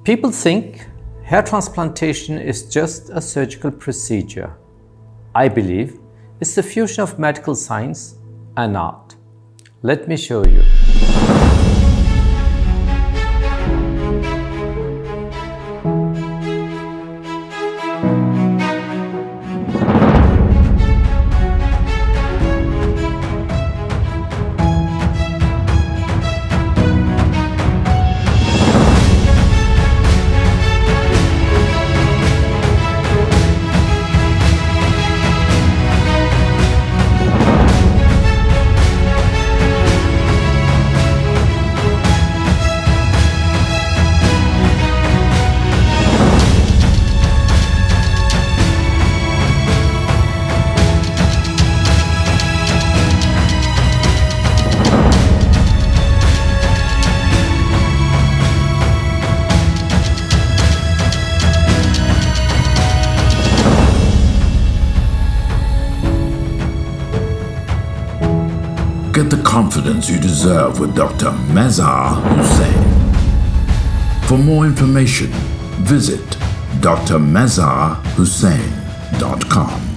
People think hair transplantation is just a surgical procedure. I believe it's the fusion of medical science and art. Let me show you. Get the confidence you deserve with Dr. Mazhar Hussain. For more information, visit drmazharhussain.com.